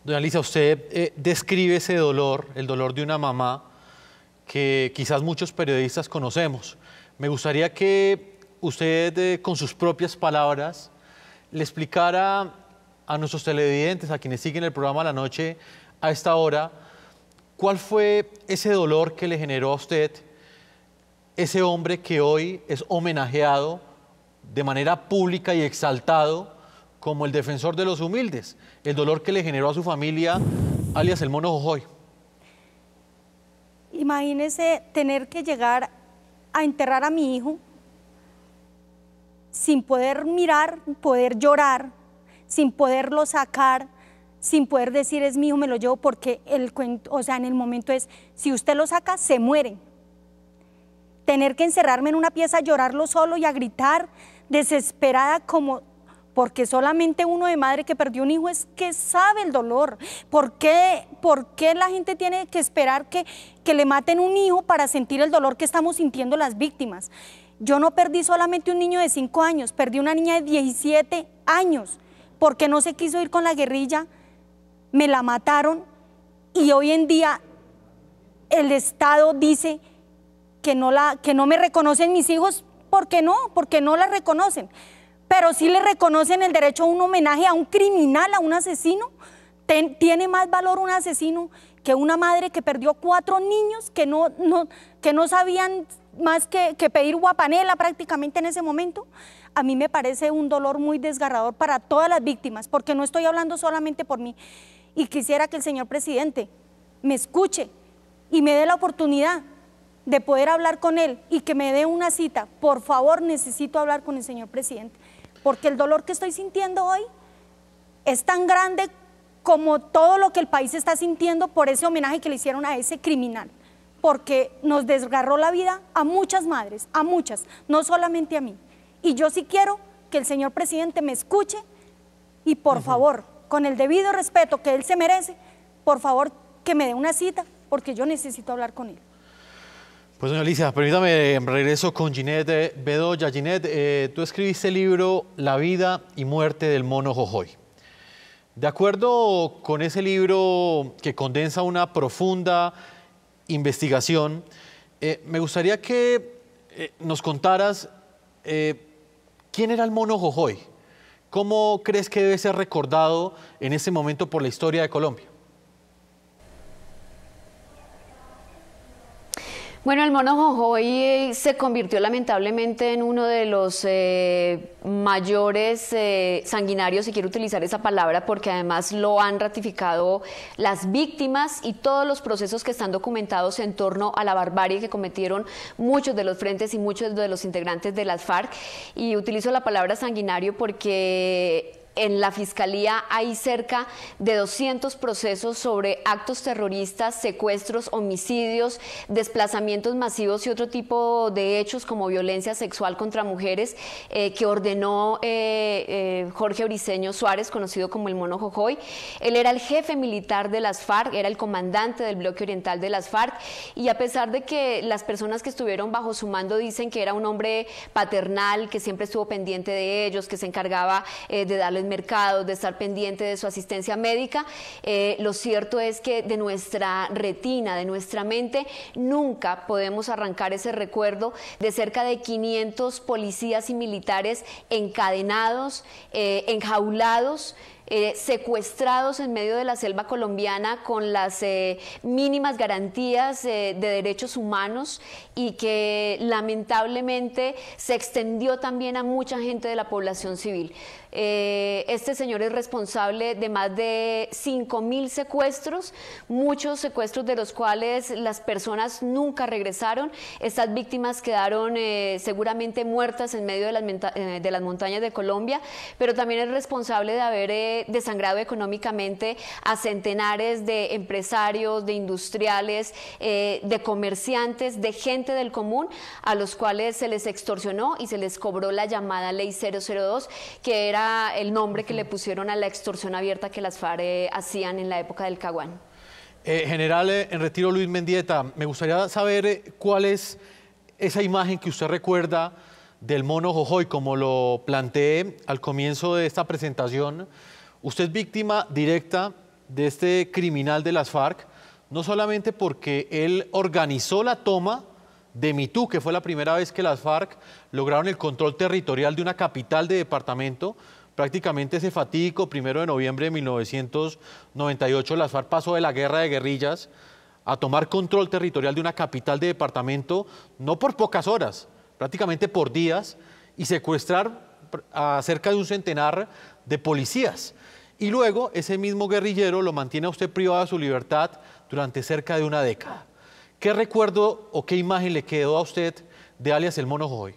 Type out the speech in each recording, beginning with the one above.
Doña Alicia, usted describe ese dolor, el dolor de una mamá que quizás muchos periodistas conocemos. Me gustaría que usted, con sus propias palabras, le explicara a nuestros televidentes, a quienes siguen el programa La Noche a esta hora, cuál fue ese dolor que le generó a usted ese hombre que hoy es homenajeado de manera pública y exaltado como el defensor de los humildes, el dolor que le generó a su familia, alias el Mono Jojoy. Imagínese tener que llegar a enterrar a mi hijo sin poder mirar, poder llorar, sin poderlo sacar, sin poder decir es mi hijo, me lo llevo, porque el cuento, o sea, en el momento es, si usted lo saca, se muere. Tener que encerrarme en una pieza, a llorarlo solo y a gritar desesperada como... Porque solamente uno de madre que perdió un hijo es que sabe el dolor. ¿Por qué la gente tiene que esperar que le maten un hijo para sentir el dolor que estamos sintiendo las víctimas? Yo no perdí solamente un niño de 5 años, perdí una niña de 17 años, porque no se quiso ir con la guerrilla, me la mataron y hoy en día el Estado dice que no me reconocen mis hijos. ¿Por qué no? Porque no la reconocen. Pero sí le reconocen el derecho a un homenaje a un criminal, a un asesino. Tiene más valor un asesino que una madre que perdió 4 niños que no sabían más que pedir guapanela prácticamente en ese momento. A mí me parece un dolor muy desgarrador para todas las víctimas, porque no estoy hablando solamente por mí. Y quisiera que el señor presidente me escuche y me dé la oportunidad de poder hablar con él y que me dé una cita. Por favor, necesito hablar con el señor presidente, porque el dolor que estoy sintiendo hoy es tan grande como todo lo que el país está sintiendo por ese homenaje que le hicieron a ese criminal, porque nos desgarró la vida a muchas madres, a muchas, no solamente a mí. Y yo sí quiero que el señor presidente me escuche y por favor, con el debido respeto que él se merece, por favor que me dé una cita, porque yo necesito hablar con él. Pues doña Alicia, permítame, regreso con Ginette Bedoya. Ginette, tú escribiste el libro La vida y muerte del Mono Jojoy. De acuerdo con ese libro que condensa una profunda investigación, me gustaría que nos contaras quién era el Mono Jojoy. ¿Cómo crees que debe ser recordado en ese momento por la historia de Colombia? Bueno, el Mono Jojoy se convirtió lamentablemente en uno de los mayores sanguinarios, si quiero utilizar esa palabra, porque además lo han ratificado las víctimas y todos los procesos que están documentados en torno a la barbarie que cometieron muchos de los frentes y muchos de los integrantes de las FARC. Y utilizo la palabra sanguinario porque en la Fiscalía hay cerca de 200 procesos sobre actos terroristas, secuestros, homicidios, desplazamientos masivos y otro tipo de hechos como violencia sexual contra mujeres que ordenó Jorge Briceño Suárez, conocido como el Mono Jojoy. Él era el jefe militar de las FARC, era el comandante del bloque oriental de las FARC, y a pesar de que las personas que estuvieron bajo su mando dicen que era un hombre paternal, que siempre estuvo pendiente de ellos, que se encargaba de darles mercados, de estar pendiente de su asistencia médica, lo cierto es que de nuestra retina, de nuestra mente, nunca podemos arrancar ese recuerdo de cerca de 500 policías y militares encadenados, enjaulados, secuestrados en medio de la selva colombiana con las mínimas garantías de derechos humanos, y que lamentablemente se extendió también a mucha gente de la población civil. Este señor es responsable de más de 5.000 secuestros, muchos secuestros de los cuales las personas nunca regresaron. Estas víctimas quedaron seguramente muertas en medio de las montañas de Colombia, pero también es responsable de haber desangrado económicamente a centenares de empresarios, de industriales, de comerciantes, de gente del común, a los cuales se les extorsionó y se les cobró la llamada Ley 002, que era el nombre que le pusieron a la extorsión abierta que las FARC hacían en la época del Caguán. General en retiro Luis Mendieta, me gustaría saber cuál es esa imagen que usted recuerda del Mono Jojoy. Como lo planteé al comienzo de esta presentación, usted es víctima directa de este criminal de las FARC, no solamente porque él organizó la toma de Mitú, que fue la primera vez que las FARC lograron el control territorial de una capital de departamento. Prácticamente ese fatídico 1 de noviembre de 1998, las FARC pasó de la guerra de guerrillas a tomar control territorial de una capital de departamento, no por pocas horas, prácticamente por días, y secuestrar a cerca de un centenar de policías. Y luego ese mismo guerrillero lo mantiene a usted privado de su libertad durante cerca de una década. ¿Qué recuerdo o qué imagen le quedó a usted de alias el Mono Jojoy?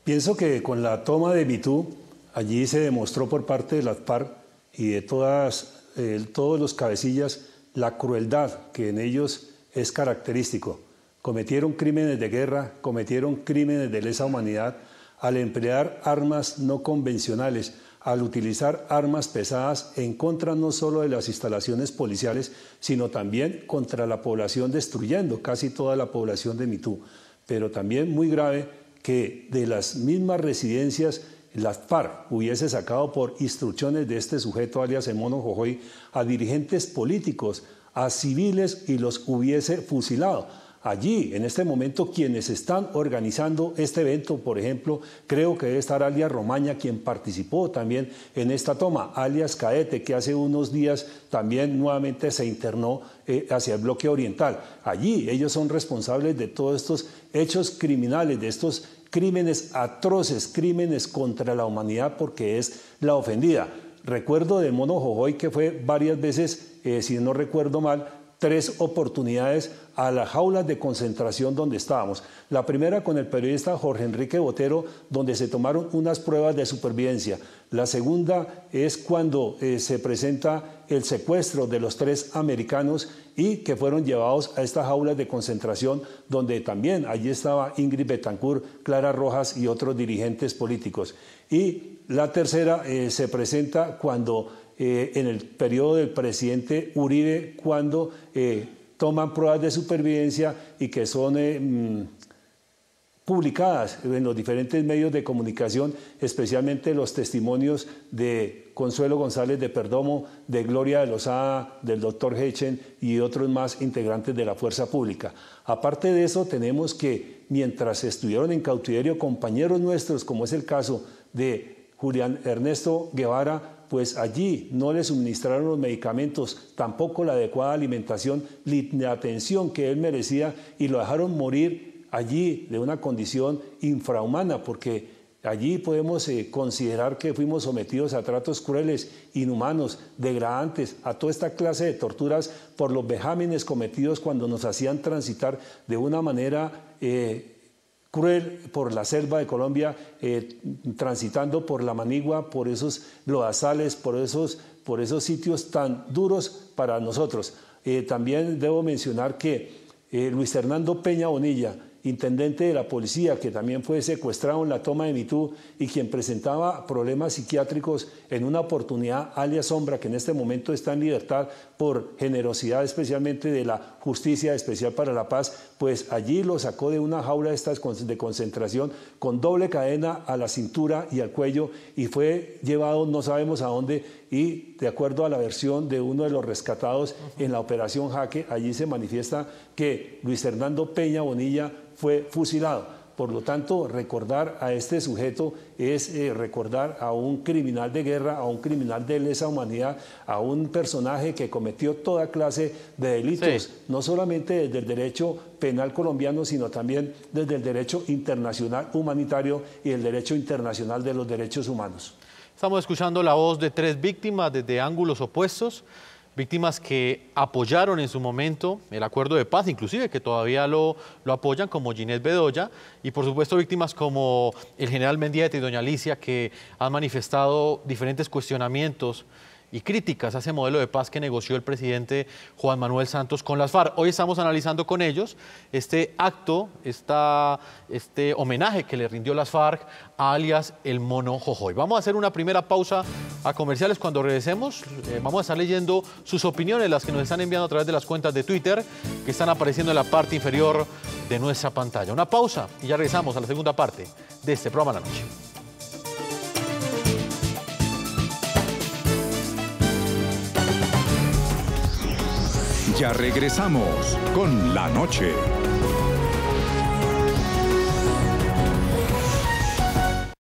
Pienso que con la toma de Mitú, allí se demostró por parte de las FARC y de todos los cabecillas la crueldad que en ellos es característico. Cometieron crímenes de guerra, cometieron crímenes de lesa humanidad al emplear armas no convencionales, al utilizar armas pesadas en contra no solo de las instalaciones policiales, sino también contra la población, destruyendo casi toda la población de Mitú. Pero también muy grave que de las mismas residencias las FARC hubiese sacado por instrucciones de este sujeto, alias el Mono Jojoy, a dirigentes políticos, a civiles y los hubiese fusilado. Allí, en este momento, quienes están organizando este evento, por ejemplo, creo que debe estar alias Romaña, quien participó también en esta toma, alias Caete, que hace unos días también nuevamente se internó hacia el bloque oriental. Allí ellos son responsables de todos estos hechos criminales, de estos crímenes atroces, crímenes contra la humanidad, porque es la ofendida. Recuerdo del Mono Jojoy que fue varias veces, si no recuerdo mal, 3 oportunidades a las jaulas de concentración donde estábamos. La primera con el periodista Jorge Enrique Botero, donde se tomaron unas pruebas de supervivencia. La segunda es cuando se presenta el secuestro de los 3 americanos y que fueron llevados a estas jaulas de concentración, donde también allí estaba Ingrid Betancourt, Clara Rojas y otros dirigentes políticos. Y la tercera se presenta cuando en el periodo del presidente Uribe, cuando toman pruebas de supervivencia y que son publicadas en los diferentes medios de comunicación, especialmente los testimonios de Consuelo González de Perdomo, de Gloria de Lozada, del doctor Hechen y otros más integrantes de la fuerza pública. Aparte de eso, tenemos que mientras estuvieron en cautiverio compañeros nuestros, como es el caso de Julián Ernesto Guevara, pues allí no le suministraron los medicamentos, tampoco la adecuada alimentación, la atención que él merecía, y lo dejaron morir allí de una condición infrahumana, porque allí podemos considerar que fuimos sometidos a tratos crueles, inhumanos, degradantes, a toda esta clase de torturas por los vejámenes cometidos cuando nos hacían transitar de una manera cruel por la selva de Colombia, transitando por la Manigua, por esos lodazales, por esos sitios tan duros para nosotros. También debo mencionar que Luis Hernando Peña Bonilla, intendente de la policía, que también fue secuestrado en la toma de Mitú y quien presentaba problemas psiquiátricos en una oportunidad, alias Sombra, que en este momento está en libertad por generosidad especialmente de la Justicia Especial para la Paz, pues allí lo sacó de una jaula de concentración con doble cadena a la cintura y al cuello y fue llevado no sabemos a dónde, y de acuerdo a la versión de uno de los rescatados en la operación Jaque, allí se manifiesta que Luis Hernando Peña Bonilla fue fusilado. Por lo tanto, recordar a este sujeto es recordar a un criminal de guerra, a un criminal de lesa humanidad, a un personaje que cometió toda clase de delitos, no solamente desde el derecho penal colombiano, sino también desde el derecho internacional humanitario y el derecho internacional de los derechos humanos. Estamos escuchando la voz de 3 víctimas desde ángulos opuestos. Víctimas que apoyaron en su momento el acuerdo de paz, inclusive que todavía lo apoyan, como Ginés Bedoya, y por supuesto víctimas como el general Mendieta y doña Alicia, que han manifestado diferentes cuestionamientos y críticas a ese modelo de paz que negoció el presidente Juan Manuel Santos con las FARC. Hoy estamos analizando con ellos este acto, este homenaje que le rindió las FARC a alias el Mono Jojoy. Vamos a hacer una primera pausa a comerciales. Cuando regresemos vamos a estar leyendo sus opiniones, las que nos están enviando a través de las cuentas de Twitter que están apareciendo en la parte inferior de nuestra pantalla. Una pausa y ya regresamos a la segunda parte de este programa de la noche. Ya regresamos con La Noche.